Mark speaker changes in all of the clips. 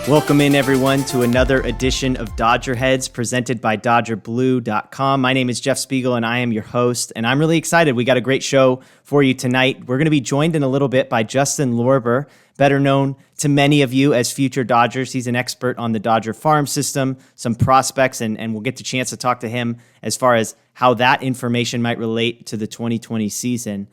Speaker 1: Welcome in, everyone, to another edition of DodgerHeads presented by DodgerBlue.com. My name is Jeff Spiegel, and I am your host, and I'm really excited. We got a great show for you tonight. We're going to be joined in a little bit by Justin Lorber, better known to many of you as Future Dodgers. He's an expert on the Dodger farm system, some prospects, and we'll get the chance to talk to him as far as how that information might relate to the 2020 season.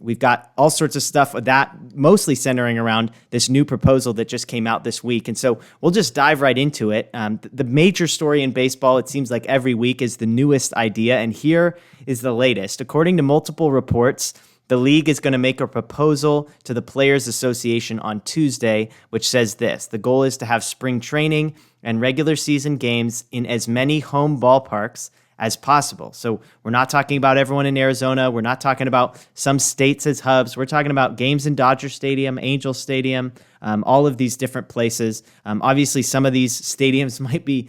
Speaker 1: We've got all sorts of stuff with that, mostly centering around this new proposal that just came out this week. And so we'll just dive right into it. The major story in baseball, it seems like every week, is the newest idea. And here is the latest. According to multiple reports, the league is going to make a proposal to the Players Association on Tuesday, which says this: the goal is to have spring training and regular season games in as many home ballparks as possible. So we're not talking about everyone in Arizona. We're not talking about some states as hubs. We're talking about games in Dodger Stadium, Angel Stadium, all of these different places. Obviously, some of these stadiums might be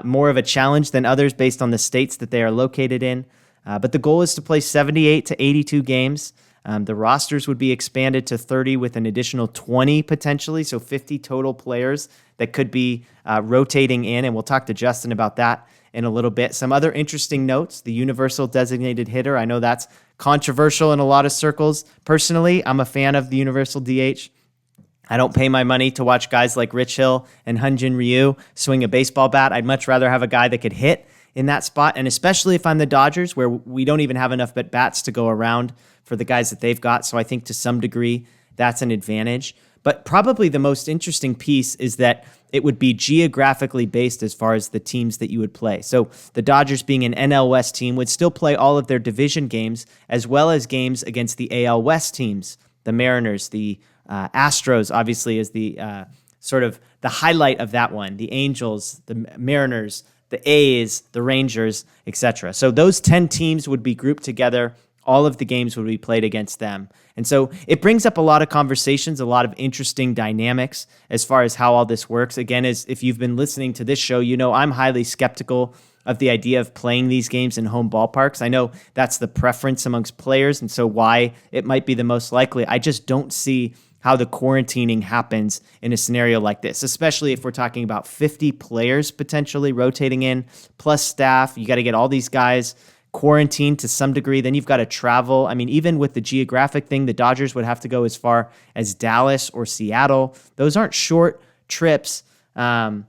Speaker 1: more of a challenge than others based on the states that they are located in. But the goal is to play 78 to 82 games. The rosters would be expanded to 30 with an additional 20 potentially, so 50 total players that could be rotating in, and we'll talk to Justin about that in a little bit. Some other interesting notes: the universal designated hitter. I know that's controversial in a lot of circles. Personally, I'm a fan of the universal DH. I don't pay my money to watch guys like Rich Hill and Hyun-Jin Ryu swing a baseball bat. I'd much rather have a guy that could hit in that spot, and especially if I'm the Dodgers, where we don't even have enough bats to go around for the guys that they've got. So I think to some degree that's an advantage. But probably the most interesting piece is that it would be geographically based as far as the teams that you would play. So the Dodgers, being an NL West team, would still play all of their division games as well as games against the AL West teams. The Mariners, the Astros, obviously, is the sort of the highlight of that one. The Angels, the Mariners, the A's, the Rangers, etc. So those 10 teams would be grouped together. All of the games would be played against them. And so it brings up a lot of conversations, a lot of interesting dynamics as far as how all this works. Again, as if you've been listening to this show, you know I'm highly skeptical of the idea of playing these games in home ballparks. I know that's the preference amongst players, and so why it might be the most likely. I just don't see how the quarantining happens in a scenario like this, especially if we're talking about 50 players potentially rotating in, plus staff. You got to get all these guys quarantined to some degree. Then you've got to travel. I mean, even with the geographic thing, the Dodgers would have to go as far as Dallas or Seattle. Those aren't short trips. And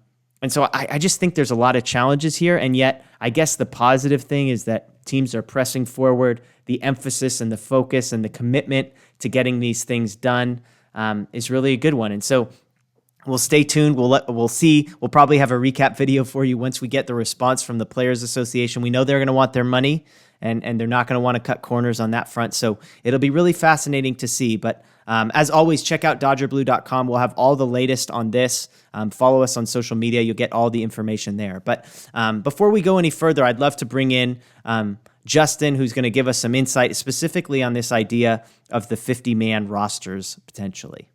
Speaker 1: so I just think there's a lot of challenges here. And yet, I guess the positive thing is that teams are pressing forward. The emphasis and the focus and the commitment to getting these things done is really a good one. And so we'll stay tuned. We'll see. We'll probably have a recap video for you once we get the response from the Players Association. We know they're going to want their money, and they're not going to want to cut corners on that front. So it'll be really fascinating to see. But as always, check out DodgerBlue.com. We'll have all the latest on this. Follow us on social media. You'll get all the information there. But before we go any further, I'd love to bring in Justin, who's going to give us some insight specifically on this idea of the 50-man rosters potentially.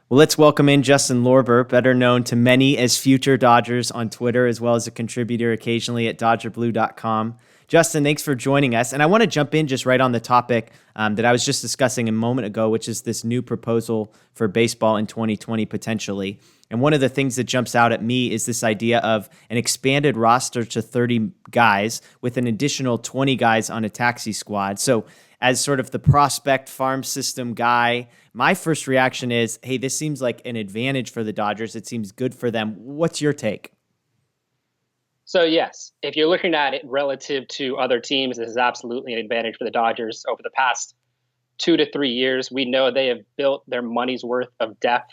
Speaker 1: Well, let's welcome in Justin Lorber, better known to many as Future Dodgers on Twitter, as well as a contributor occasionally at DodgerBlue.com. Justin, thanks for joining us. And I want to jump in just right on the topic that I was just discussing a moment ago, which is this new proposal for baseball in 2020 potentially. And one of the things that jumps out at me is this idea of an expanded roster to 30 guys with an additional 20 guys on a taxi squad. So as sort of the prospect farm system guy, my first reaction is, hey, this seems like an advantage for the Dodgers. It seems good for them. What's your take?
Speaker 2: So yes, if you're looking at it relative to other teams, this is absolutely an advantage for the Dodgers. Over the past 2 to 3 years, we know they have built their money's worth of depth.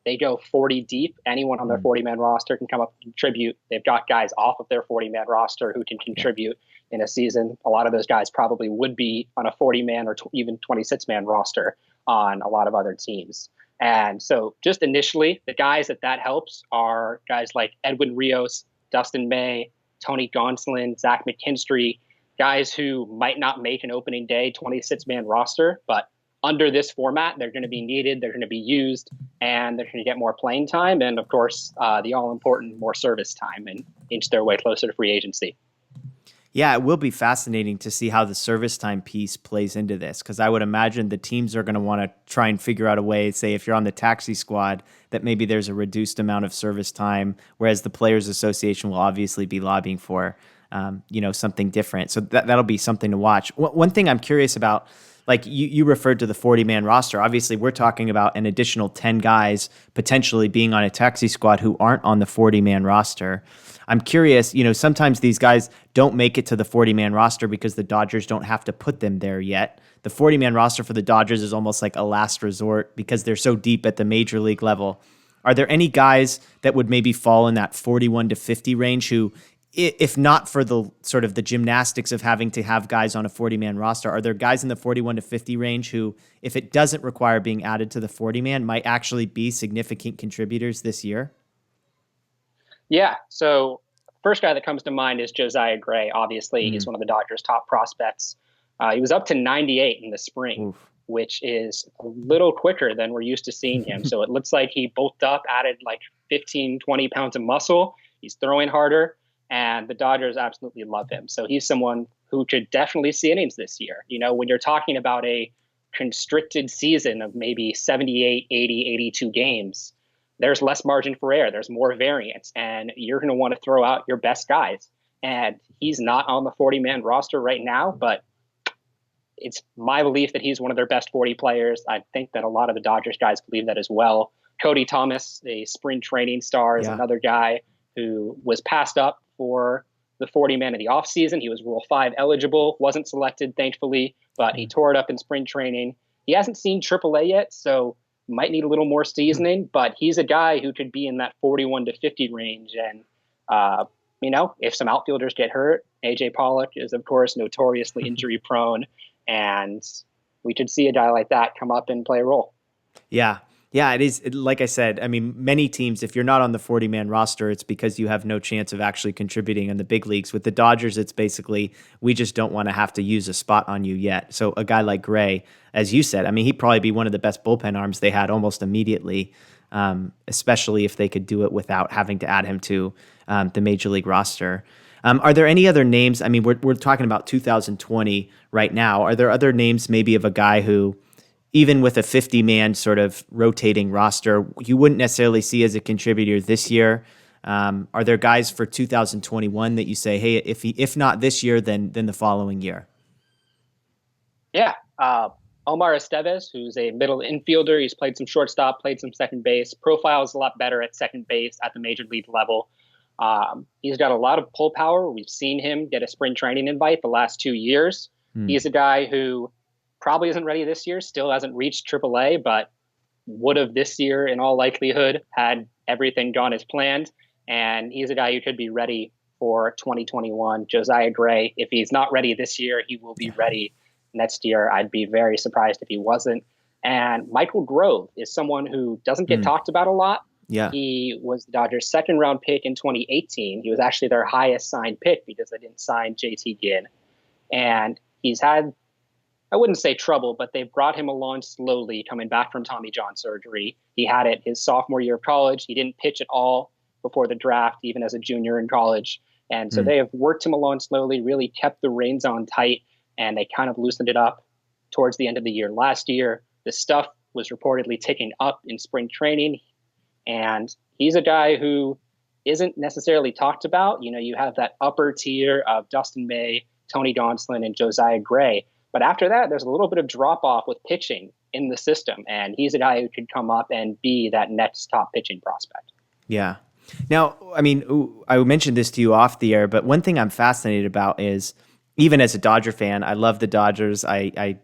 Speaker 2: They go 40 deep. Anyone on their 40-man roster can come up and contribute. They've got guys off of their 40-man roster who can contribute in a season. A lot of those guys probably would be on a 40-man or even 26-man roster on a lot of other teams. And so just initially, the guys that helps are guys like Edwin Rios, Dustin May, Tony Gonsolin, Zach McKinstry, guys who might not make an opening day 26-man roster, but under this format, they're going to be needed, they're going to be used, and they're going to get more playing time. And of course, the all-important more service time and inch their way closer to free agency.
Speaker 1: Yeah, it will be fascinating to see how the service time piece plays into this, because I would imagine the teams are going to want to try and figure out a way, say, if you're on the taxi squad, that maybe there's a reduced amount of service time, whereas the Players Association will obviously be lobbying for, something different. So that'll be something to watch. One thing I'm curious about, like you referred to the 40-man roster. Obviously, we're talking about an additional 10 guys potentially being on a taxi squad who aren't on the 40-man roster. I'm curious, sometimes these guys don't make it to the 40-man roster because the Dodgers don't have to put them there yet. The 40-man roster for the Dodgers is almost like a last resort because they're so deep at the major league level. Are there any guys that would maybe fall in that 41 to 50 range who, if not for the sort of the gymnastics of having to have guys on a 40-man roster, are there guys in the 41 to 50 range who, if it doesn't require being added to the 40-man, might actually be significant contributors this year?
Speaker 2: Yeah. So first guy that comes to mind is Josiah Gray. Obviously, he's one of the Dodgers' top prospects. He was up to 98 in the spring,
Speaker 1: Oof.
Speaker 2: which is a little quicker than we're used to seeing him. So it looks like he bulked up, added like 15, 20 pounds of muscle. He's throwing harder, and the Dodgers absolutely love him. So he's someone who could definitely see innings this year. When you're talking about a constricted season of maybe 78, 80, 82 games, there's less margin for error. There's more variance, and you're going to want to throw out your best guys. And he's not on the 40-man roster right now, but it's my belief that he's one of their best 40 players. I think that a lot of the Dodgers guys believe that as well. Cody Thomas, a spring training star, is another guy who was passed up for the 40-man in the offseason. He was Rule 5 eligible, wasn't selected, thankfully, but he tore it up in spring training. He hasn't seen AAA yet, so might need a little more seasoning, but he's a guy who could be in that 41 to 50 range. And, if some outfielders get hurt, AJ Pollock is, of course, notoriously injury prone. And we could see a guy like that come up and play a role.
Speaker 1: Yeah. Yeah, it is. Like I said, I mean, many teams, if you're not on the 40-man roster, it's because you have no chance of actually contributing in the big leagues. With the Dodgers, it's basically, we just don't want to have to use a spot on you yet. So a guy like Gray, as you said, I mean, he'd probably be one of the best bullpen arms they had almost immediately, especially if they could do it without having to add him to the major league roster. Are there any other names? I mean, we're talking about 2020 right now. Are there other names maybe of a guy who, even with a 50-man sort of rotating roster, you wouldn't necessarily see as a contributor this year? Are there guys for 2021 that you say, hey, if not this year, then the following year?
Speaker 2: Yeah. Omar Estevez, who's a middle infielder. He's played some shortstop, played some second base. Profile is a lot better at second base at the major league level. He's got a lot of pull power. We've seen him get a spring training invite the last 2 years. He's a guy who probably isn't ready this year, still hasn't reached AAA, but would have this year in all likelihood had everything gone as planned. And he's a guy who could be ready for 2021. Josiah Gray, if he's not ready this year, he will be ready next year. I'd be very surprised if he wasn't. And Michael Grove is someone who doesn't get talked about a lot.
Speaker 1: Yeah.
Speaker 2: He was the Dodgers' second round pick in 2018. He was actually their highest signed pick because they didn't sign JT Ginn. And he's had, I wouldn't say trouble, but they brought him along slowly coming back from Tommy John surgery. He had it his sophomore year of college. He didn't pitch at all before the draft, even as a junior in college. And so they have worked him along slowly, really kept the reins on tight, and they kind of loosened it up towards the end of the year. Last year, the stuff was reportedly ticking up in spring training. And he's a guy who isn't necessarily talked about. You have that upper tier of Dustin May, Tony Gonsolin, and Josiah Gray. But after that, there's a little bit of drop off with pitching in the system. And he's a guy who could come up and be that next top pitching prospect.
Speaker 1: Yeah. Now, I mean, I mentioned this to you off the air, but one thing I'm fascinated about is, even as a Dodger fan, I love the Dodgers. I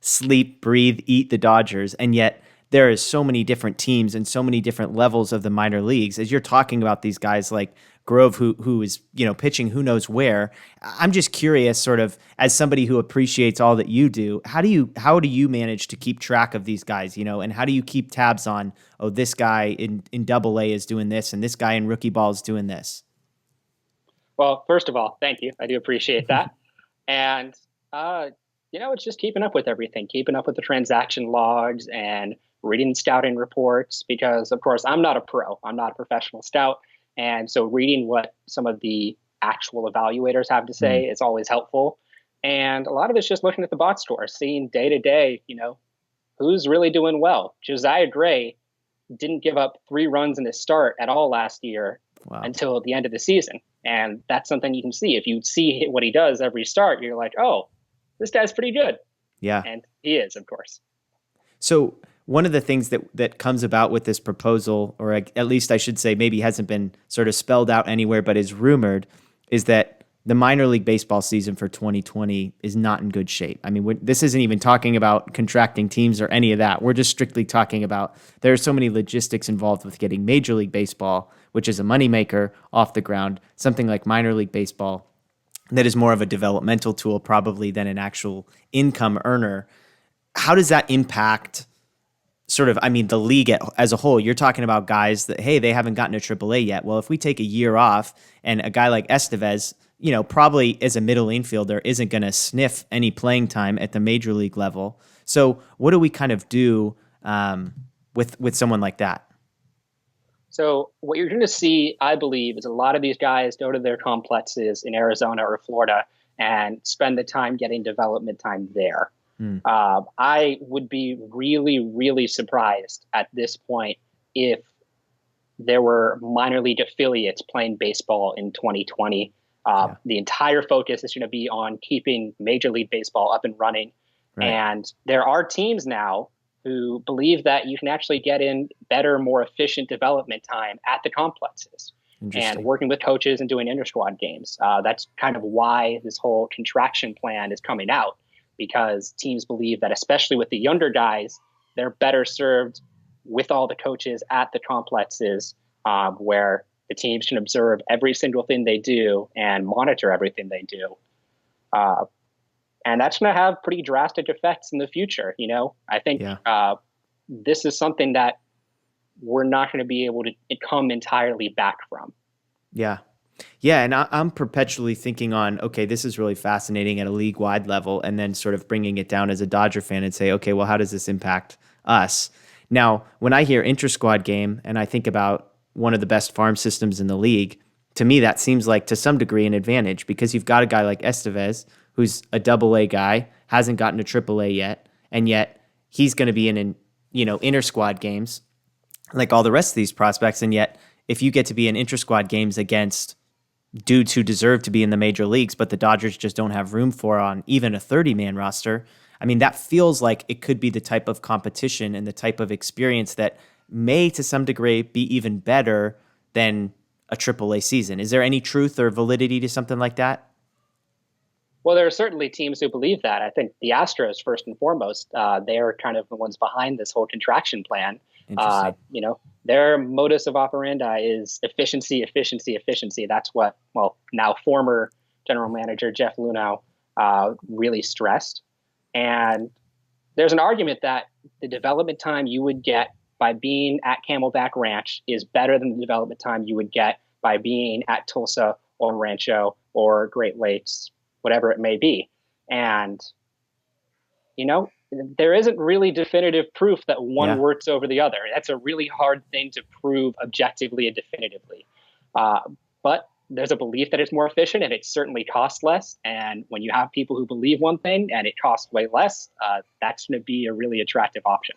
Speaker 1: sleep, breathe, eat the Dodgers. And yet there is so many different teams and so many different levels of the minor leagues. As you're talking about these guys like Grove, who is, pitching who knows where, I'm just curious, sort of, as somebody who appreciates all that you do, how do you manage to keep track of these guys, and how do you keep tabs on, this guy in Double-A is doing this and this guy in rookie ball is doing this?
Speaker 2: Well, first of all, thank you. I do appreciate that. And, it's just keeping up with everything, keeping up with the transaction logs and reading scouting reports, because, of course, I'm not a pro. I'm not a professional scout. And so reading what some of the actual evaluators have to say is always helpful. And a lot of it's just looking at the box score, seeing day to day, who's really doing well. Josiah Gray didn't give up 3 runs in his start at all last year until the end of the season. And that's something you can see. If you see what he does every start, you're like, oh, this guy's pretty good.
Speaker 1: Yeah.
Speaker 2: And he is, of course.
Speaker 1: So one of the things that comes about with this proposal, or at least I should say maybe hasn't been sort of spelled out anywhere, but is rumored, is that the minor league baseball season for 2020 is not in good shape. I mean, this isn't even talking about contracting teams or any of that. We're just strictly talking about there are so many logistics involved with getting Major League Baseball, which is a moneymaker, off the ground, something like minor league baseball that is more of a developmental tool probably than an actual income earner. How does that impact the league as a whole? You're talking about guys that, hey, they haven't gotten to AAA yet. Well, if we take a year off and a guy like Estevez, probably as a middle infielder isn't going to sniff any playing time at the major league level. So what do we kind of do with someone like that?
Speaker 2: So what you're going to see, I believe, is a lot of these guys go to their complexes in Arizona or Florida and spend the time getting development time there. I would be really, really surprised at this point if there were minor league affiliates playing baseball in 2020. The entire focus is going to be on keeping Major League Baseball up and running. Right. And there are teams now who believe that you can actually get in better, more efficient development time at the complexes and working with coaches and doing Intersquad games. That's kind of why this whole contraction plan is coming out, because teams believe that, especially with the younger guys, they're better served with all the coaches at the complexes where the teams can observe every single thing they do and monitor everything they do. And that's going to have pretty drastic effects in the future. I think this is something that we're not going to be able to come entirely back from.
Speaker 1: Yeah. Yeah. And I'm perpetually thinking on, okay, this is really fascinating at a league wide level, and then sort of bringing it down as a Dodger fan and say, okay, well, how does this impact us? Now, when I hear inter-squad game and I think about one of the best farm systems in the league, to me, that seems like to some degree an advantage, because you've got a guy like Estevez, who's a AA guy, hasn't gotten to AAA yet, and yet he's going to be in inter-squad games like all the rest of these prospects. And yet, if you get to be in inter-squad games against dudes who deserve to be in the major leagues, but the Dodgers just don't have room for on even a 30-man roster, I mean, that feels like it could be the type of competition and the type of experience that may, to some degree, be even better than a AAA season. Is there any truth or validity to something like that?
Speaker 2: Well, there are certainly teams who believe that. I think the Astros, first and foremost, they are kind of the ones behind this whole contraction plan. Their modus of operandi is efficiency, efficiency, efficiency. That's what, now former general manager Jeff Lunau really stressed. And there's an argument that the development time you would get by being at Camelback Ranch is better than the development time you would get by being at Tulsa or Rancho or Great Lakes, whatever it may be. And, there isn't really definitive proof that one works over the other. That's a really hard thing to prove objectively and definitively. But there's a belief that it's more efficient, and it certainly costs less. And when you have people who believe one thing and it costs way less, that's going to be a really attractive option.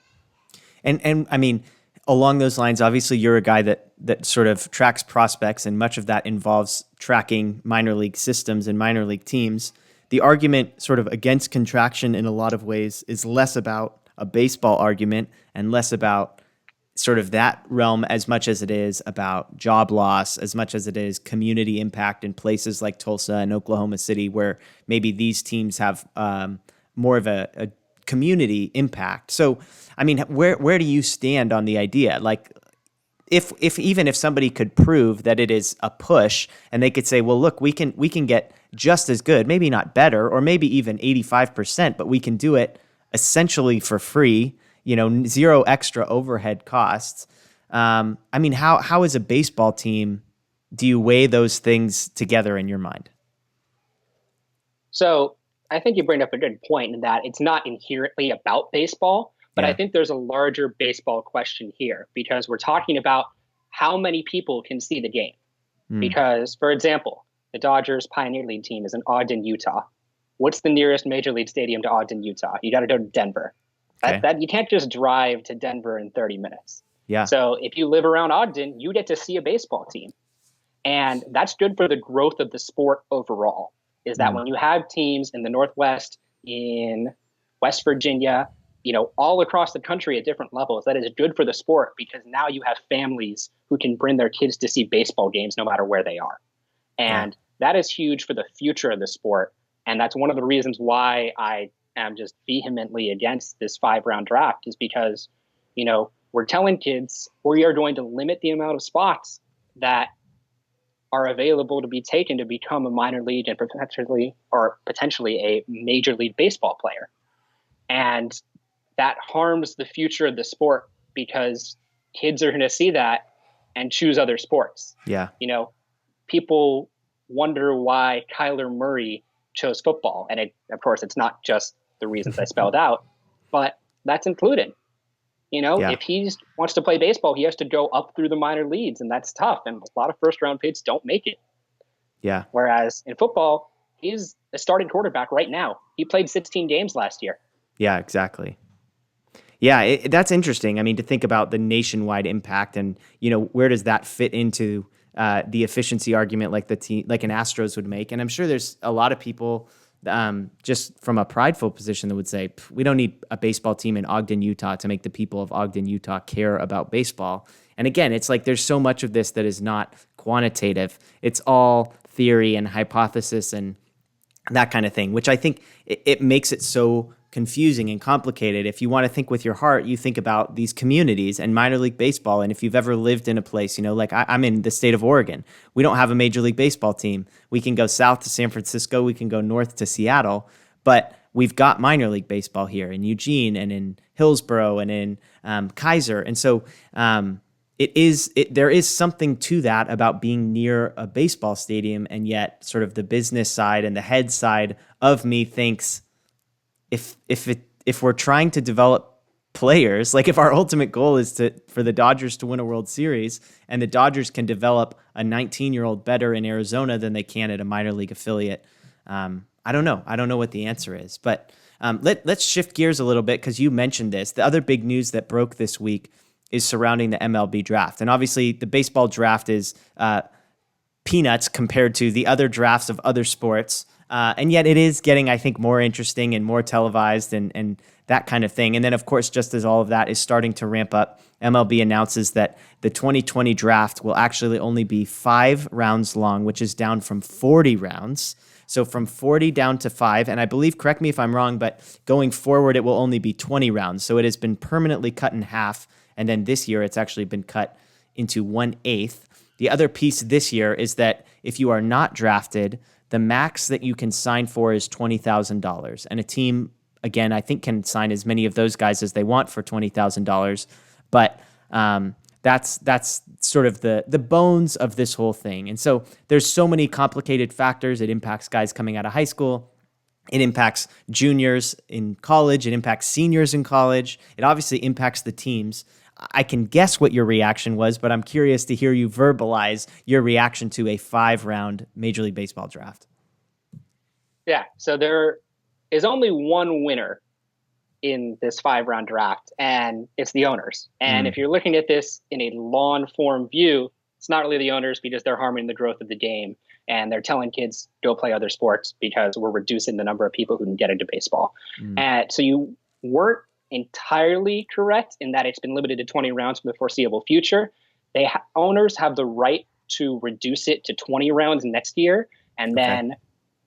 Speaker 1: And I mean, along those lines, obviously you're a guy that sort of tracks prospects, and much of that involves tracking minor league systems and minor league teams. The argument sort of against contraction in a lot of ways is less about a baseball argument and less about sort of that realm as much as it is about job loss, as much as it is community impact in places like Tulsa and Oklahoma City, where maybe these teams have more of a community impact. So, I mean, where do you stand on the idea? Like, if even if somebody could prove that it is a push, and they could say, well, look, we can get just as good, maybe not better, or maybe even 85%, but we can do it essentially for free, zero extra overhead costs. I mean, how as a baseball team do you weigh those things together in your mind?
Speaker 2: So I think you bring up a good point in that it's not inherently about baseball, but I think there's a larger baseball question here, because we're talking about how many people can see the game. Because, for example, the Dodgers Pioneer League team is in Ogden, Utah. What's the nearest major league stadium to Ogden, Utah? You got to go to Denver.
Speaker 1: Okay.
Speaker 2: That you can't just drive to Denver in 30 minutes.
Speaker 1: Yeah.
Speaker 2: So if you live around Ogden, you get to see a baseball team. And that's good for the growth of the sport overall, is that when you have teams in the Northwest, in West Virginia, all across the country at different levels, that is good for the sport because now you have families who can bring their kids to see baseball games no matter where they are. And that is huge for the future of the sport. And that's one of the reasons why I am just vehemently against this 5-round draft, is because, we're telling kids we are going to limit the amount of spots that are available to be taken to become a minor league and potentially a major league baseball player. And that harms the future of the sport because kids are going to see that and choose other sports.
Speaker 1: Yeah.
Speaker 2: People wonder why Kyler Murray chose football. And of course, it's not just the reasons I spelled out, but that's included. If he wants to play baseball, he has to go up through the minor leagues, and that's tough. And a lot of first-round picks don't make it.
Speaker 1: Yeah.
Speaker 2: Whereas in football, he's a starting quarterback right now. He played 16 games last year.
Speaker 1: Yeah, exactly. Yeah, that's interesting. I mean, to think about the nationwide impact and, where does that fit into the efficiency argument like like an Astros would make. And I'm sure there's a lot of people just from a prideful position that would say, we don't need a baseball team in Ogden, Utah to make the people of Ogden, Utah care about baseball. And again, it's like there's so much of this that is not quantitative. It's all theory and hypothesis and that kind of thing, which I think it makes it so confusing and complicated. If you want to think with your heart, you think about these communities and minor league baseball. And if you've ever lived in a place, like I'm in the state of Oregon, we don't have a major league baseball team. We can go south to San Francisco, we can go north to Seattle, but we've got minor league baseball here in Eugene and in Hillsborough and in Kaiser. And so there is something to that about being near a baseball stadium, and yet sort of the business side and the head side of me thinks if we're trying to develop players, like if our ultimate goal is for the Dodgers to win a World Series, and the Dodgers can develop a 19-year-old better in Arizona than they can at a minor league affiliate, I don't know. I don't know what the answer is, but let's shift gears a little bit because you mentioned this. The other big news that broke this week is surrounding the MLB draft. And obviously the baseball draft is peanuts compared to the other drafts of other sports. And yet it is getting, I think, more interesting and more televised and that kind of thing. And then, of course, just as all of that is starting to ramp up, MLB announces that the 2020 draft will actually only be 5 rounds long, which is down from 40 rounds. So from 40 down to 5. And I believe, correct me if I'm wrong, but going forward, it will only be 20 rounds. So it has been permanently cut in half. And then this year, it's actually been cut into 1/8. The other piece this year is that if you are not drafted, the max that you can sign for is $20,000. And a team, again, I think can sign as many of those guys as they want for $20,000. But that's sort of the bones of this whole thing. And so there's so many complicated factors. It impacts guys coming out of high school. It impacts juniors in college. It impacts seniors in college. It obviously impacts the teams. I can guess what your reaction was, but I'm curious to hear you verbalize your reaction to a 5-round Major League Baseball draft.
Speaker 2: Yeah, so there is only one winner in this 5-round draft, and it's the owners. And if you're looking at this in a long-form view, it's not really the owners because they're harming the growth of the game, and they're telling kids go play other sports because we're reducing the number of people who can get into baseball. And so you weren't entirely correct in that it's been limited to 20 rounds for the foreseeable future. Owners have the right to reduce it to 20 rounds next year, and then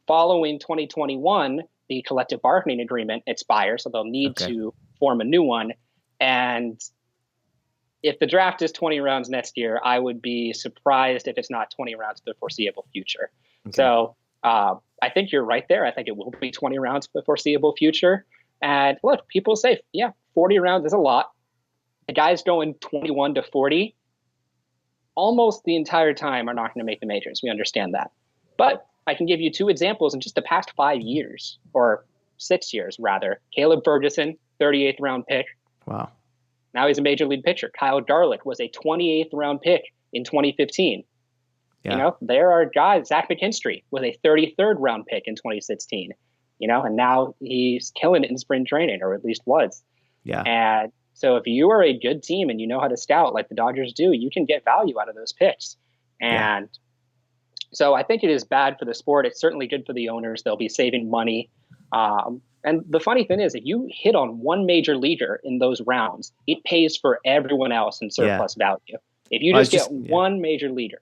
Speaker 2: following 2021, the collective bargaining agreement expires, so they'll need to form a new one. And if the draft is 20 rounds next year, I would be surprised if it's not 20 rounds for the foreseeable future. So I think you're right there. I think it will be 20 rounds for the foreseeable future. And look, people say, 40 rounds is a lot. The guys going 21 to 40 almost the entire time are not going to make the majors. We understand that. But I can give you 2 examples in just the past 5 years, or 6 years, rather. Caleb Ferguson, 38th round pick.
Speaker 1: Wow.
Speaker 2: Now he's a major league pitcher. Kyle Darlick was a 28th round pick in 2015. There are guys, Zach McKinstry was a 33rd round pick in 2016, and now he's killing it in spring training, or at least was.
Speaker 1: Yeah.
Speaker 2: And so if you are a good team and you know how to scout like the Dodgers do, you can get value out of those picks. And so I think it is bad for the sport. It's certainly good for the owners. They'll be saving money. And the funny thing is, if you hit on one major leaguer in those rounds, it pays for everyone else in surplus value. If you just get one major leaguer.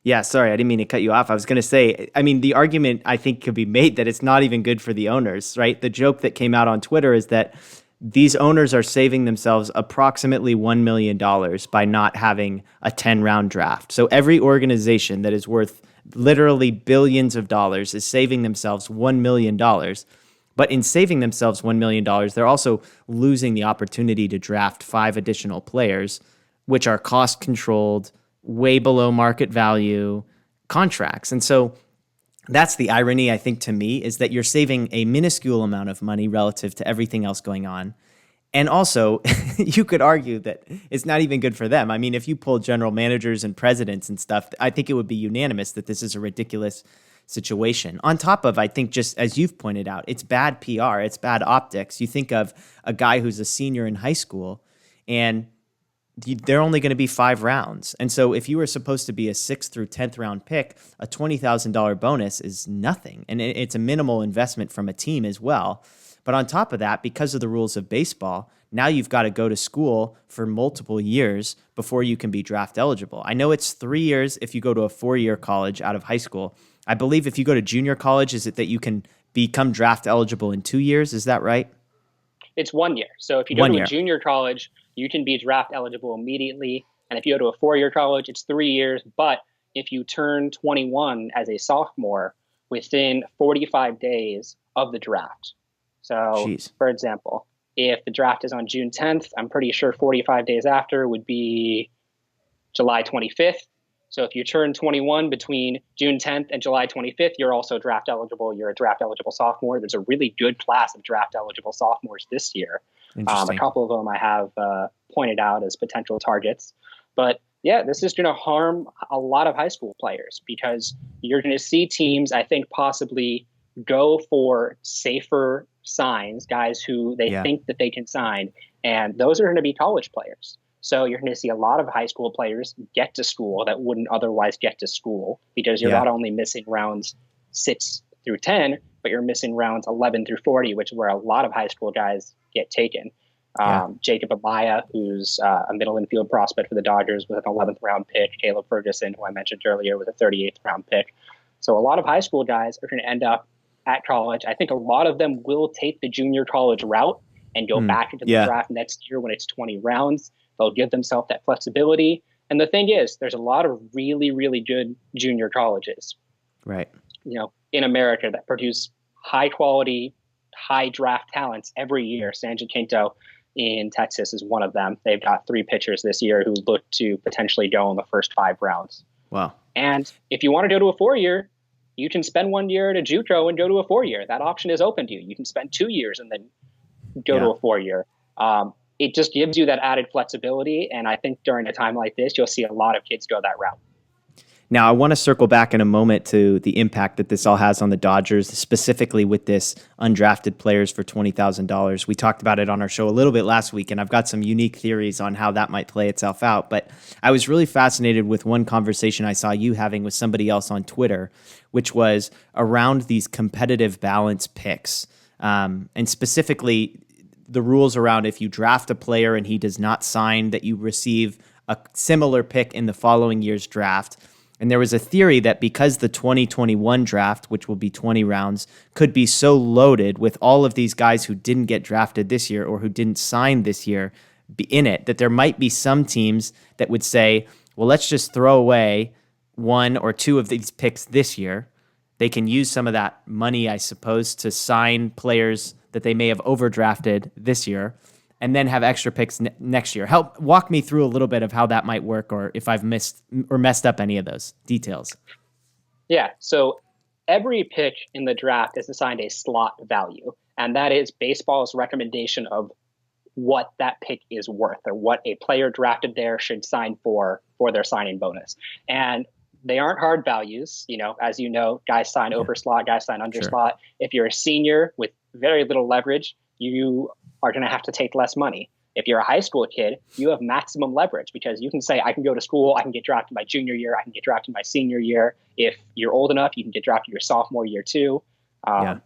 Speaker 1: Yeah, sorry, I didn't mean to cut you off. I was going to say, I mean, the argument I think could be made that it's not even good for the owners, right? The joke that came out on Twitter is that these owners are saving themselves approximately $1 million by not having a 10-round draft. So every organization that is worth literally billions of dollars is saving themselves $1 million. But in saving themselves $1 million, they're also losing the opportunity to draft 5 additional players, which are cost-controlled, way below market value contracts. And so that's the irony, I think, to me, is that you're saving a minuscule amount of money relative to everything else going on. And also, you could argue that it's not even good for them. I mean, if you pull general managers and presidents and stuff, I think it would be unanimous that this is a ridiculous situation. On top of, I think, just as you've pointed out, it's bad PR, it's bad optics. You think of a guy who's a senior in high school, and they're only going to be 5 rounds. And so if you were supposed to be a 6th through 10th round pick, a $20,000 bonus is nothing. And it's a minimal investment from a team as well. But on top of that, because of the rules of baseball, now you've got to go to school for multiple years before you can be draft eligible. I know it's 3 years if you go to a 4-year college out of high school. I believe if you go to junior college, is it that you can become draft eligible in 2 years? Is that right?
Speaker 2: It's 1 year. So if you go to a junior college, you can be draft eligible immediately. And if you go to a 4-year college, it's 3 years. But if you turn 21 as a sophomore within 45 days of the draft. So, for example, if the draft is on June 10th, I'm pretty sure 45 days after would be July 25th. So if you turn 21 between June 10th and July 25th, you're also draft eligible. You're a draft eligible sophomore. There's a really good class of draft eligible sophomores this year. A couple of them I have pointed out as potential targets. But yeah, this is going to harm a lot of high school players because you're going to see teams, I think, possibly go for safer signs, guys who they think that they can sign. And those are going to be college players. So you're going to see a lot of high school players get to school that wouldn't otherwise get to school because you're not only missing rounds 6 through 10, but you're missing rounds 11 through 40, which is where a lot of high school guys get taken. Jacob Amaya, who's a middle infield prospect for the Dodgers with an 11th round pick. Caleb Ferguson, who I mentioned earlier, with a 38th round pick. So a lot of high school guys are going to end up at college. I think a lot of them will take the junior college route and go back into the draft next year when it's 20 rounds. They'll give themselves that flexibility. And the thing is, there's a lot of really, really good junior colleges, in America that produce high quality, high draft talents every year. San Jacinto in Texas is one of them. They've got 3 pitchers this year who look to potentially go in the first 5 rounds.
Speaker 1: Wow.
Speaker 2: And if you want to go to a 4-year, you can spend 1 year at a JUCO and go to a 4-year. That option is open to you. You can spend 2 years and then go to a 4-year. It just gives you that added flexibility. And I think during a time like this, you'll see a lot of kids go that route.
Speaker 1: Now, I want to circle back in a moment to the impact that this all has on the Dodgers, specifically with this undrafted players for $20,000. We talked about it on our show a little bit last week, and I've got some unique theories on how that might play itself out. But I was really fascinated with one conversation I saw you having with somebody else on Twitter, which was around these competitive balance picks, and specifically the rules around if you draft a player and he does not sign, that you receive a similar pick in the following year's draft. And there was a theory that because the 2021 draft, which will be 20 rounds, could be so loaded with all of these guys who didn't get drafted this year or who didn't sign this year in it, that there might be some teams that would say, well, let's just throw away 1 or 2 of these picks this year. They can use some of that money, I suppose, to sign players that they may have overdrafted this year, and then have extra picks next year. Help walk me through a little bit of how that might work, or if I've missed or messed up any of those details.
Speaker 2: Yeah, so every pick in the draft is assigned a slot value, and that is baseball's recommendation of what that pick is worth, or what a player drafted there should sign for their signing bonus. And they aren't hard values. As you know, guys sign
Speaker 1: Yeah.
Speaker 2: over slot, guys sign under
Speaker 1: Sure.
Speaker 2: slot. If you're a senior with very little leverage, you are going to have to take less money. If you're a high school kid, you have maximum leverage because you can say, I can go to school, I can get drafted my junior year, I can get drafted my senior year. If you're old enough, you can get drafted your sophomore year too.
Speaker 1: Yeah.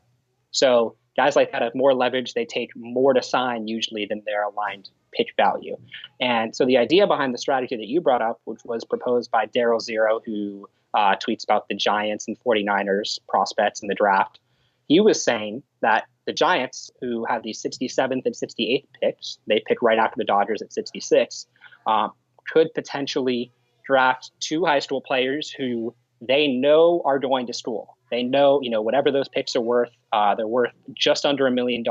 Speaker 2: So guys like that have more leverage. They take more to sign usually than their aligned pitch value. And so the idea behind the strategy that you brought up, which was proposed by Daryl Zero, who tweets about the Giants and 49ers prospects in the draft, he was saying that the Giants, who have the 67th and 68th picks, they pick right after the Dodgers at 66, could potentially draft two high school players who they know are going to school. They know, whatever those picks are worth, they're worth just under $1 million.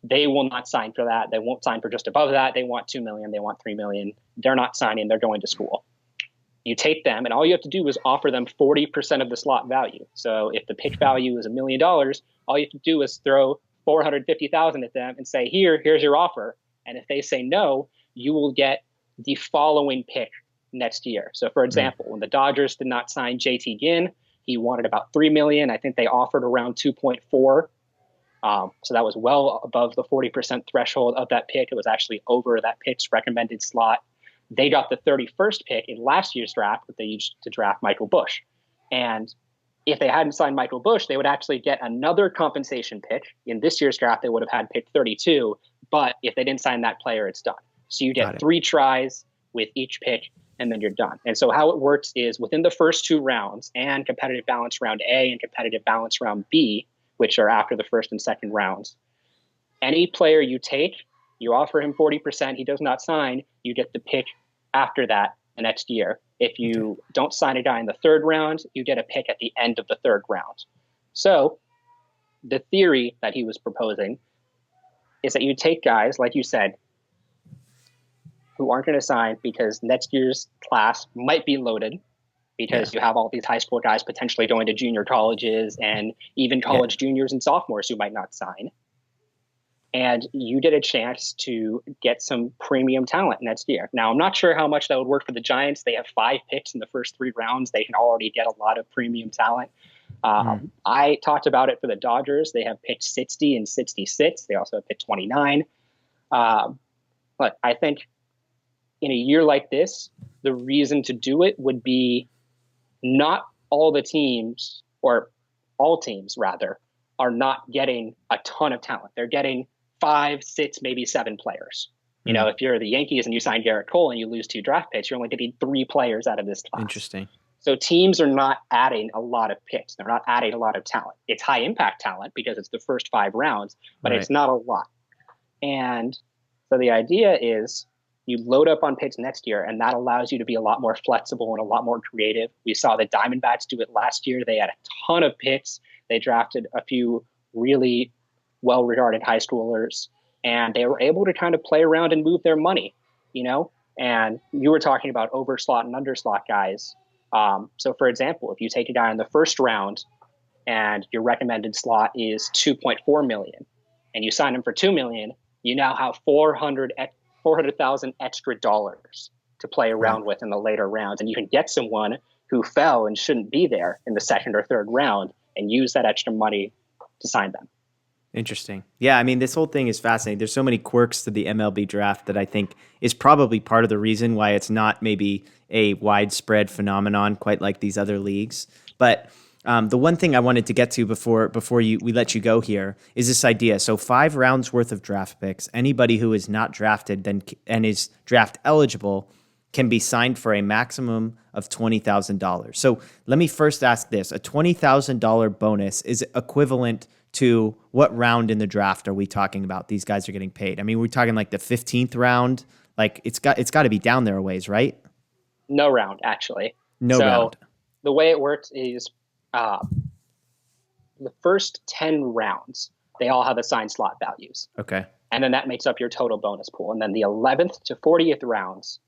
Speaker 2: They will not sign for that. They won't sign for just above that. They want $2 million. They want $3 million. They're not signing. They're going to school. You take them, and all you have to do is offer them 40% of the slot value. So if the pick value is $1 million, all you have to do is throw $450,000 at them and say, here's your offer. And if they say no, you will get the following pick next year. So for example, when the Dodgers did not sign JT Ginn, he wanted about $3 million. I think they offered around 2.4. So that was well above the 40% threshold of that pick. It was actually over that pick's recommended slot. They got the 31st pick in last year's draft, but they used to draft Michael Busch. And if they hadn't signed Michael Busch, they would actually get another compensation pick. In this year's draft, they would have had pick 32. But if they didn't sign that player, it's done. So you get 3 tries with each pick, and then you're done. And so how it works is within the first 2 rounds and competitive balance round A and competitive balance round B, which are after the first and second rounds, any player you take, you offer him 40%, he does not sign, you get the pick after that the next year. If you don't sign a guy in the 3rd round, you get a pick at the end of the 3rd round. So the theory that he was proposing is that you take guys, like you said, who aren't going to sign because next year's class might be loaded because you have all these high school guys potentially going to junior colleges and even college juniors and sophomores who might not sign. And you get a chance to get some premium talent next year. Now, I'm not sure how much that would work for the Giants. They have 5 picks in the first 3 rounds. They can already get a lot of premium talent. I talked about it for the Dodgers. They have picked 60 and 66. They also have picked 29. But I think in a year like this, the reason to do it would be not all the teams, or all teams rather, are not getting a ton of talent. They're getting 5, 6, maybe 7 players. If you're the Yankees and you sign Garrett Cole and you lose 2 draft picks, you're only getting 3 players out of this class.
Speaker 1: Interesting.
Speaker 2: So teams are not adding a lot of picks. They're not adding a lot of talent. It's high impact talent because it's the first 5 rounds, but it's not a lot. And so the idea is you load up on picks next year, and that allows you to be a lot more flexible and a lot more creative. We saw the Diamondbacks do it last year. They had a ton of picks. They drafted a few really well-regarded high schoolers, and they were able to kind of play around and move their money, And you were talking about overslot and underslot guys. So, for example, if you take a guy in the first round and your recommended slot is $2.4 million, and you sign him for $2 million, you now have $400,000 extra dollars to play around with in the later rounds, and you can get someone who fell and shouldn't be there in the 2nd or 3rd round and use that extra money to sign them.
Speaker 1: Interesting. Yeah, I mean, this whole thing is fascinating. There's so many quirks to the MLB draft that I think is probably part of the reason why it's not maybe a widespread phenomenon quite like these other leagues. But the one thing I wanted to get to before we let you go here is this idea. So 5 rounds worth of draft picks. Anybody who is not drafted and is draft eligible can be signed for a maximum of $20,000. So let me first ask this. A $20,000 bonus is equivalent to what round in the draft are we talking about? These guys are getting paid. I mean, we're talking like the 15th round. Like it's got to be down there a ways, right?
Speaker 2: No round, actually.
Speaker 1: No round.
Speaker 2: The way it works is the first 10 rounds, they all have assigned slot values.
Speaker 1: Okay.
Speaker 2: And then that makes up your total bonus pool. And then the 11th to 40th rounds,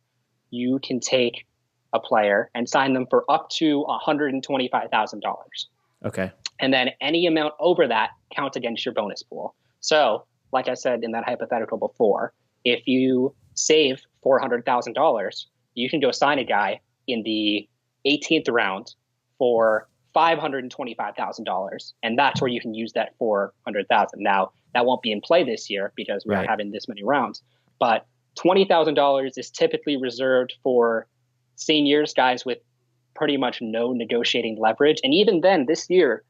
Speaker 2: you can take a player and sign them for up to $125,000.
Speaker 1: Okay.
Speaker 2: And then any amount over that counts against your bonus pool. So, like I said in that hypothetical before, if you save $400,000, you can go sign a guy in the 18th round for $525,000, and that's where you can use that $400,000. Now that won't be in play this year because we're not having this many rounds, but $20,000 is typically reserved for seniors, guys with pretty much no negotiating leverage. And even then, this year,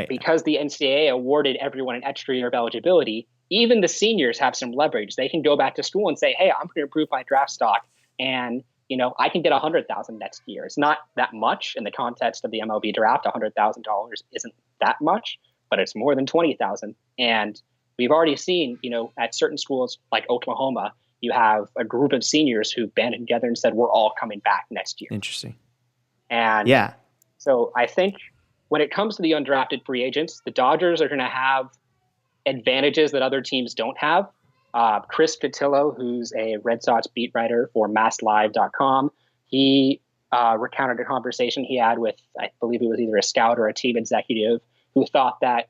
Speaker 2: because the NCAA awarded everyone an extra year of eligibility, even the seniors have some leverage. They can go back to school and say, hey, I'm going to improve my draft stock, and I can get $100,000 next year. It's not that much in the context of the MLB draft. $100,000 isn't that much, but it's more than $20,000. And we've already seen, at certain schools like Oklahoma, you have a group of seniors who banded together and said, we're all coming back next year.
Speaker 1: Interesting.
Speaker 2: And so I think when it comes to the undrafted free agents, the Dodgers are going to have advantages that other teams don't have. Chris Cotillo, who's a Red Sox beat writer for MassLive.com, he recounted a conversation he had with, I believe it was either a scout or a team executive, who thought that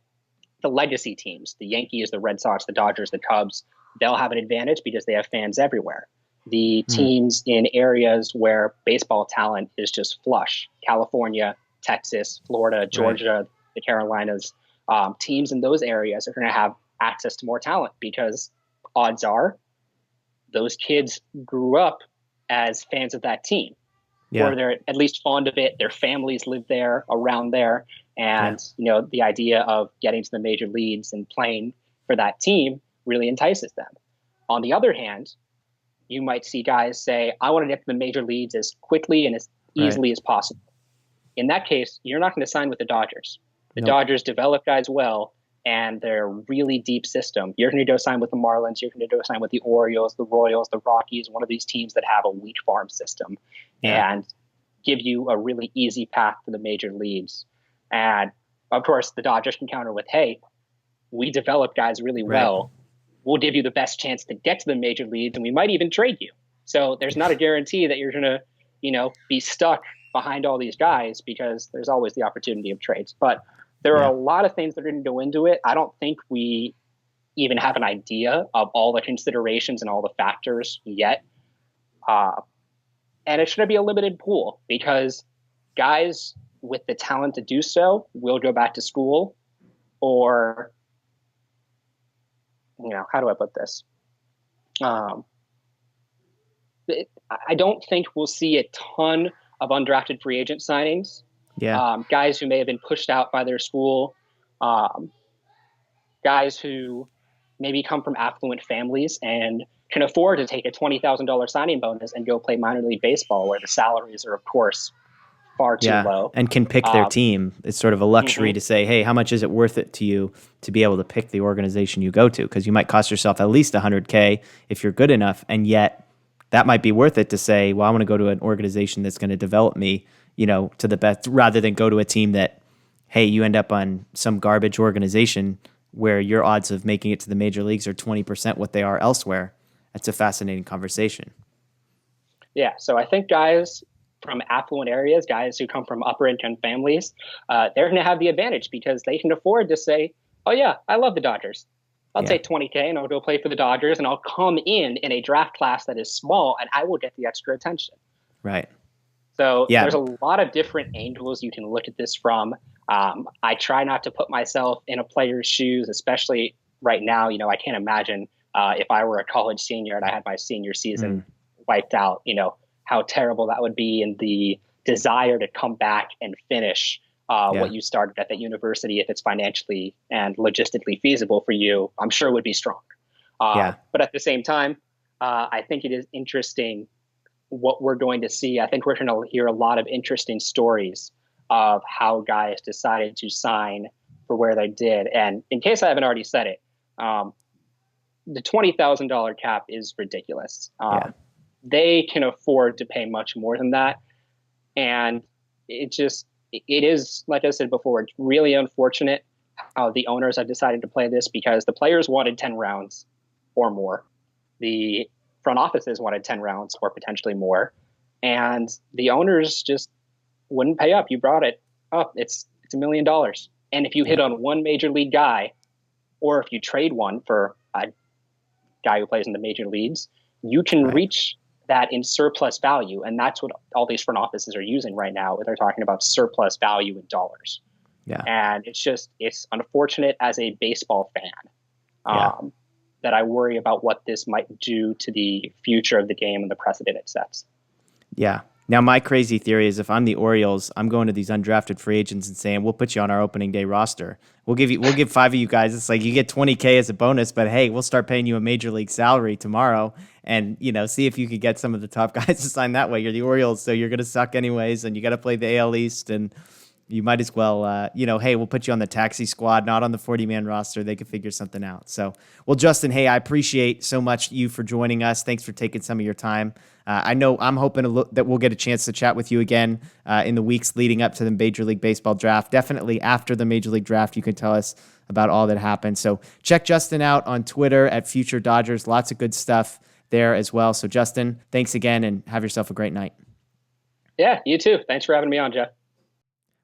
Speaker 2: the legacy teams, the Yankees, the Red Sox, the Dodgers, the Cubs, they'll have an advantage because they have fans everywhere. The teams in areas where baseball talent is just flush, California, Texas, Florida, Georgia, the Carolinas, teams in those areas are going to have access to more talent because odds are those kids grew up as fans of that team, or they're at least fond of it. Their families live there, around there. And, the idea of getting to the major leagues and playing for that team really entices them. On the other hand, you might see guys say, I want to get to the major leagues as quickly and as easily as possible. In that case, you're not going to sign with the Dodgers. The Dodgers develop guys well, and they're a really deep system. You're going to go sign with the Marlins. You're going to go sign with the Orioles, the Royals, the Rockies, one of these teams that have a wheat farm system and give you a really easy path to the major leagues. And, of course, the Dodgers can counter with, hey, we develop guys really well. We'll give you the best chance to get to the major leagues, and we might even trade you. So there's not a guarantee that you're going to, be stuck behind all these guys because there's always the opportunity of trades. But there are a lot of things that are going to go into it. I don't think we even have an idea of all the considerations and all the factors yet. And it's going to be a limited pool because guys with the talent to do so will go back to school, or, how do I put this? I don't think we'll see a ton of undrafted free agent signings. Guys who may have been pushed out by their school, guys who maybe come from affluent families and can afford to take a $20,000 signing bonus and go play minor league baseball, where the salaries are, of course, far too low.
Speaker 1: And can pick their team. It's sort of a luxury to say, hey, how much is it worth it to you to be able to pick the organization you go to? Because you might cost yourself at least $100K if you're good enough, and yet that might be worth it to say, well, I want to go to an organization that's going to develop me, to the best, rather than go to a team that, hey, you end up on some garbage organization where your odds of making it to the major leagues are 20% what they are elsewhere. That's a fascinating conversation.
Speaker 2: Yeah, so I think guys from affluent areas, guys who come from upper income families, they're going to have the advantage because they can afford to say, oh yeah, I love the Dodgers. I'll take $20K and I'll go play for the Dodgers, and I'll come in a draft class that is small, and I will get the extra attention.
Speaker 1: Right.
Speaker 2: So there's a lot of different angles you can look at this from. I try not to put myself in a player's shoes, especially right now. I can't imagine if I were a college senior and I had my senior season wiped out, how terrible that would be, and the desire to come back and finish what you started at that university, if it's financially and logistically feasible for you, I'm sure would be strong. But at the same time, I think it is interesting what we're going to see. I think we're going to hear a lot of interesting stories of how guys decided to sign for where they did. And in case I haven't already said it, the $20,000 cap is ridiculous. They can afford to pay much more than that. And it is, like I said before, it's really unfortunate how the owners have decided to play this, because the players wanted 10 rounds or more. The front offices wanted 10 rounds or potentially more. And the owners just wouldn't pay up. You brought it up. It's $1 million. And if you hit on one major league guy, or if you trade one for a guy who plays in the major leagues, you can reach that in surplus value. And that's what all these front offices are using right now. They're talking about surplus value in dollars.
Speaker 1: Yeah.
Speaker 2: And it's unfortunate as a baseball fan
Speaker 1: Yeah.
Speaker 2: that I worry about what this might do to the future of the game and the precedent it sets.
Speaker 1: Yeah. Now, my crazy theory is if I'm the Orioles, I'm going to these undrafted free agents and saying, we'll put you on our opening day roster. We'll give 5 of you guys. It's like you get $20K as a bonus, but hey, we'll start paying you a major league salary tomorrow and, see if you could get some of the top guys to sign that way. You're the Orioles, so you're going to suck anyways, and you got to play the AL East, and you might as well, hey, we'll put you on the taxi squad, not on the 40-man roster. They could figure something out. So, well, Justin, hey, I appreciate so much you for joining us. Thanks for taking some of your time. I know I'm hoping that we'll get a chance to chat with you again in the weeks leading up to the Major League Baseball draft. Definitely after the Major League draft, you can tell us about all that happened. So check Justin out on Twitter at Future Dodgers. Lots of good stuff there as well. So, Justin, thanks again and have yourself a great night.
Speaker 2: Yeah, you too. Thanks for having me on, Jeff.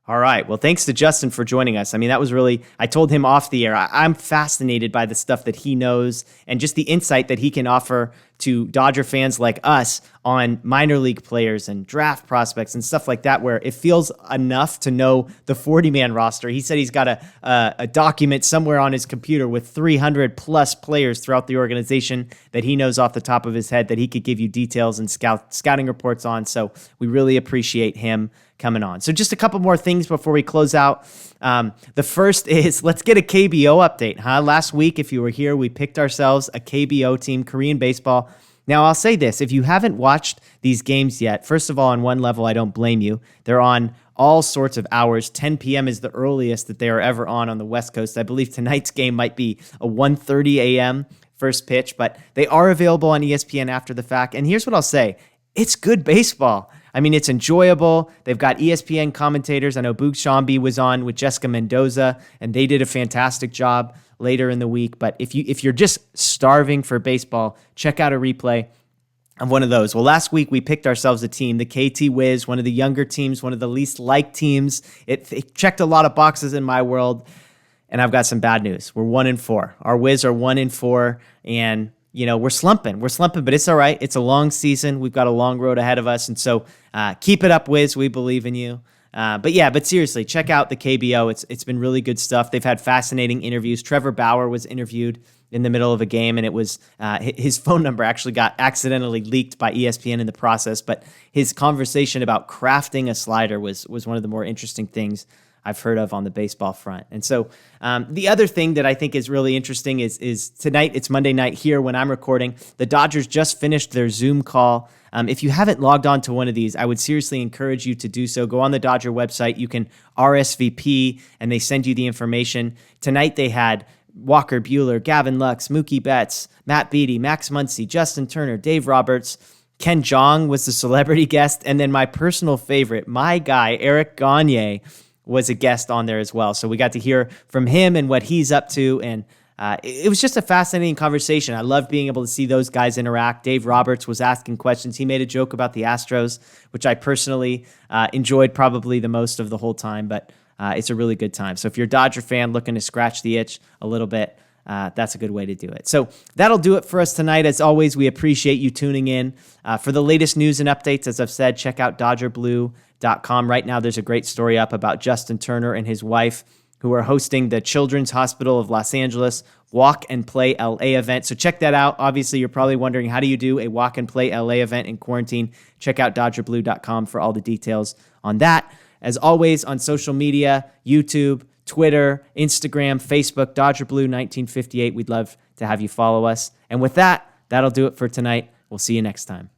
Speaker 1: All right. Well, thanks to Justin for joining us. I mean, that was really, I told him off the air, I'm fascinated by the stuff that he knows and just the insight that he can offer to Dodger fans like us on minor league players and draft prospects and stuff like that, where it feels enough to know the 40-man roster. He said he's got a document somewhere on his computer with 300 plus players throughout the organization that he knows off the top of his head that he could give you details and scouting reports on. So we really appreciate him coming on. So just a couple more things before we close out. The first is let's get a KBO update. Last week, if you were here, we picked ourselves a KBO team, Korean baseball. Now, I'll say this. If you haven't watched these games yet, first of all, on one level, I don't blame you. They're on all sorts of hours. 10 p.m. is the earliest that they are ever on the West Coast. I believe tonight's game might be a 1:30 a.m. first pitch, but they are available on ESPN after the fact. And here's what I'll say. It's good baseball. I mean, it's enjoyable. They've got ESPN commentators. I know Boog Shambi was on with Jessica Mendoza, and they did a fantastic job later in the week. But if you're just starving for baseball, check out a replay of one of those. Well, last week we picked ourselves a team, the KT Wiz, one of the younger teams, one of the least liked teams. It checked a lot of boxes in my world, and I've got some bad news. We're 1-4. Our Wiz are 1-4, and we're slumping, but it's all right. It's a long season. We've got a long road ahead of us. And so keep it up, Wiz. We believe in you. But seriously, check out the KBO. It's been really good stuff. They've had fascinating interviews. Trevor Bauer was interviewed in the middle of a game, and it was his phone number actually got accidentally leaked by ESPN in the process. But his conversation about crafting a slider was one of the more interesting things I've heard of on the baseball front. And so the other thing that I think is really interesting is tonight, it's Monday night here when I'm recording, the Dodgers just finished their Zoom call. If you haven't logged on to one of these, I would seriously encourage you to do so. Go on the Dodger website. You can RSVP, and they send you the information. Tonight they had Walker Buehler, Gavin Lux, Mookie Betts, Matt Beattie, Max Muncy, Justin Turner, Dave Roberts. Ken Jeong was the celebrity guest. And then my personal favorite, my guy, Eric Gagne, was a guest on there as well. So we got to hear from him and what he's up to. And it was just a fascinating conversation. I loved being able to see those guys interact. Dave Roberts was asking questions. He made a joke about the Astros, which I personally enjoyed probably the most of the whole time. But it's a really good time. So if you're a Dodger fan looking to scratch the itch a little bit, that's a good way to do it. So that'll do it for us tonight. As always, we appreciate you tuning in. For the latest news and updates, as I've said, check out DodgerBlue.com. Right now, there's a great story up about Justin Turner and his wife, who are hosting the Children's Hospital of Los Angeles Walk and Play LA event. So check that out. Obviously, you're probably wondering, how do you do a Walk and Play LA event in quarantine? Check out DodgerBlue.com for all the details on that. As always, on social media, YouTube, Twitter, Instagram, Facebook, DodgerBlue1958. We'd love to have you follow us. And with that, that'll do it for tonight. We'll see you next time.